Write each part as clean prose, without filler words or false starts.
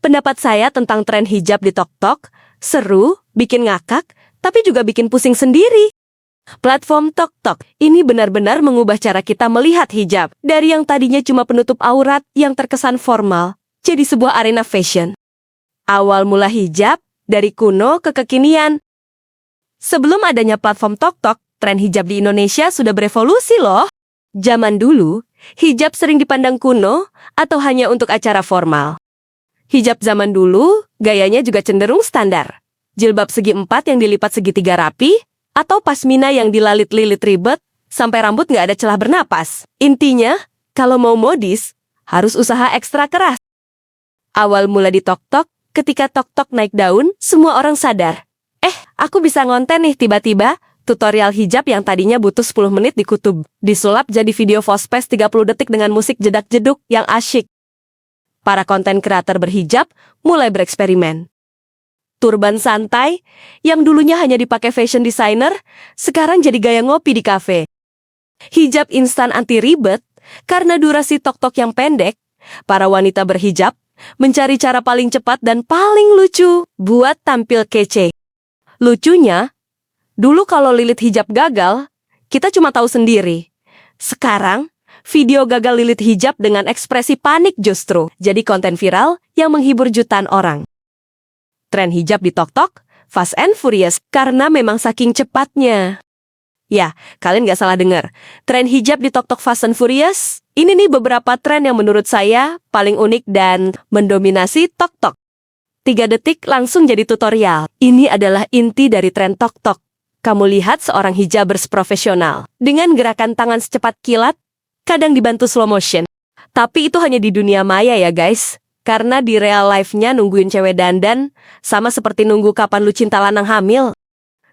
Pendapat saya tentang tren hijab di TokTok, seru, bikin ngakak, tapi juga bikin pusing sendiri. Platform TokTok ini benar-benar mengubah cara kita melihat hijab. Dari yang tadinya cuma penutup aurat yang terkesan formal, jadi sebuah arena fashion. Awal mula hijab, dari kuno ke kekinian. Sebelum adanya platform TokTok, tren hijab di Indonesia sudah berevolusi loh. Zaman dulu, hijab sering dipandang kuno atau hanya untuk acara formal. Hijab zaman dulu, gayanya juga cenderung standar. Jilbab segi 4 yang dilipat segitiga rapi, atau pasmina yang dilalit-lilit ribet, sampai rambut nggak ada celah bernapas. Intinya, kalau mau modis, harus usaha ekstra keras. Awal mula di TokTok, ketika TokTok naik daun, semua orang sadar. Aku bisa ngonten nih tiba-tiba, tutorial hijab yang tadinya butuh 10 menit di kutub, disulap jadi video Vospace 30 detik dengan musik jedak-jeduk yang asyik. Para konten kreator berhijab mulai bereksperimen. Turban santai, yang dulunya hanya dipakai fashion designer, sekarang jadi gaya ngopi di kafe. Hijab instan anti ribet, karena durasi TokTok yang pendek, para wanita berhijab mencari cara paling cepat dan paling lucu buat tampil kece. Lucunya, dulu kalau lilit hijab gagal, kita cuma tahu sendiri. Sekarang, video gagal lilit hijab dengan ekspresi panik justru jadi konten viral yang menghibur jutaan orang. Tren hijab di TokTok, fast and furious, karena memang saking cepatnya. Ya, kalian nggak salah dengar. Tren hijab di TokTok fast and furious, ini nih beberapa tren yang menurut saya paling unik dan mendominasi TokTok. 3 detik langsung jadi tutorial. Ini adalah inti dari tren TokTok. Kamu lihat seorang hijabers profesional dengan gerakan tangan secepat kilat, kadang dibantu slow motion. Tapi itu hanya di dunia maya ya guys. Karena di real life-nya nungguin cewek dandan, sama seperti nunggu kapan lu cinta lanang hamil.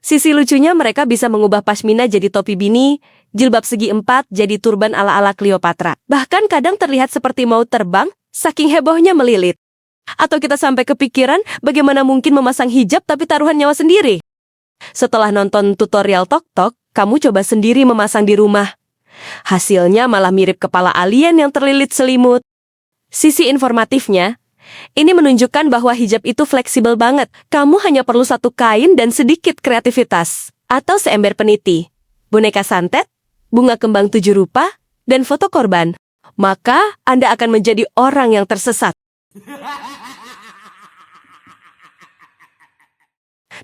Sisi lucunya mereka bisa mengubah pasmina jadi topi bini, jilbab segi 4 jadi turban ala-ala Cleopatra. Bahkan kadang terlihat seperti mau terbang, saking hebohnya melilit. Atau kita sampai kepikiran bagaimana mungkin memasang hijab tapi taruhan nyawa sendiri. Setelah nonton tutorial TokTok, kamu coba sendiri memasang di rumah. Hasilnya malah mirip kepala alien yang terlilit selimut. Sisi informatifnya, ini menunjukkan bahwa hijab itu fleksibel banget. Kamu hanya perlu 1 kain dan sedikit kreativitas. Atau seember peniti, boneka santet, bunga kembang 7 rupa, dan foto korban. Maka Anda akan menjadi orang yang tersesat.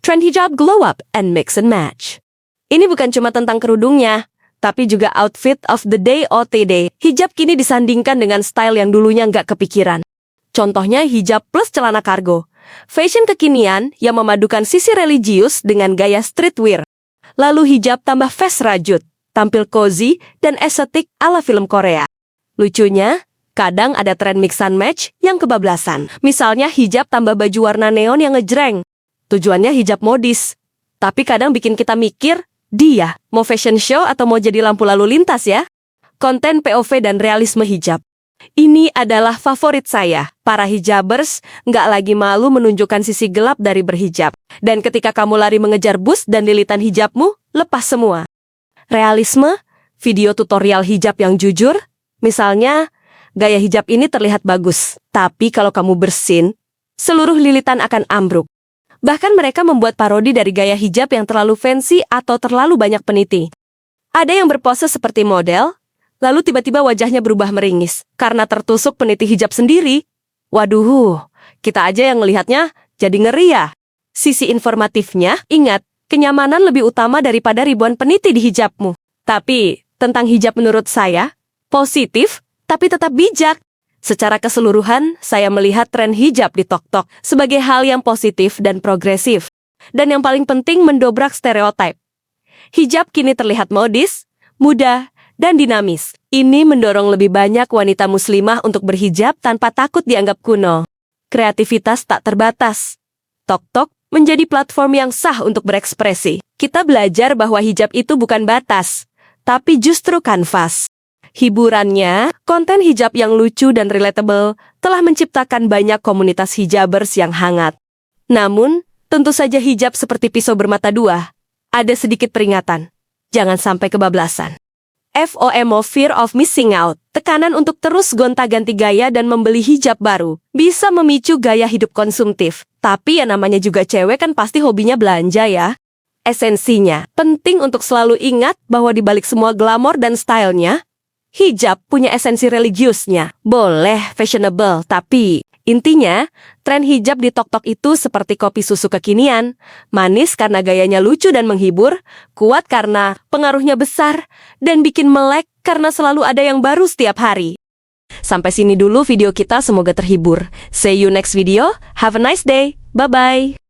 Trend hijab glow up and mix and match. Ini bukan cuma tentang kerudungnya, tapi juga outfit of the day OTD. Hijab kini disandingkan dengan style yang dulunya nggak kepikiran. Contohnya hijab plus celana kargo. Fashion kekinian yang memadukan sisi religius dengan gaya streetwear. Lalu hijab tambah fast rajut, tampil cozy dan estetik ala film Korea. Lucunya, kadang ada tren mix and match yang kebablasan. Misalnya hijab tambah baju warna neon yang ngejreng. Tujuannya hijab modis. Tapi kadang bikin kita mikir, dia mau fashion show atau mau jadi lampu lalu lintas ya? Konten POV dan realisme hijab. Ini adalah favorit saya. Para hijabers nggak lagi malu menunjukkan sisi gelap dari berhijab. Dan ketika kamu lari mengejar bus dan lilitan hijabmu, lepas semua. Realisme, video tutorial hijab yang jujur, misalnya, gaya hijab ini terlihat bagus, tapi kalau kamu bersin, seluruh lilitan akan ambruk. Bahkan mereka membuat parodi dari gaya hijab yang terlalu fancy atau terlalu banyak peniti. Ada yang berpose seperti model, lalu tiba-tiba wajahnya berubah meringis karena tertusuk peniti hijab sendiri. Waduh, kita aja yang melihatnya jadi ngeri ya. Sisi informatifnya, ingat, kenyamanan lebih utama daripada ribuan peniti di hijabmu. Tapi, tentang hijab menurut saya, positif, tapi tetap bijak. Secara keseluruhan, saya melihat tren hijab di TokTok sebagai hal yang positif dan progresif. Dan yang paling penting mendobrak stereotip. Hijab kini terlihat modis, muda, dan dinamis. Ini mendorong lebih banyak wanita muslimah untuk berhijab tanpa takut dianggap kuno. Kreativitas tak terbatas. TokTok menjadi platform yang sah untuk berekspresi. Kita belajar bahwa hijab itu bukan batas, tapi justru kanvas. Hiburannya, konten hijab yang lucu dan relatable telah menciptakan banyak komunitas hijabers yang hangat. Namun, tentu saja hijab seperti pisau bermata dua. Ada sedikit peringatan. Jangan sampai kebablasan. FOMO, fear of missing out, tekanan untuk terus gonta-ganti gaya dan membeli hijab baru, bisa memicu gaya hidup konsumtif. Tapi ya namanya juga cewek kan pasti hobinya belanja ya. Esensinya, penting untuk selalu ingat bahwa di balik semua glamor dan stylenya, hijab punya esensi religiusnya. Boleh fashionable, tapi intinya, tren hijab di TokTok itu seperti kopi susu kekinian. Manis karena gayanya lucu dan menghibur, kuat karena pengaruhnya besar, dan bikin melek karena selalu ada yang baru setiap hari. Sampai sini dulu video kita, semoga terhibur. See you next video, have a nice day, bye-bye.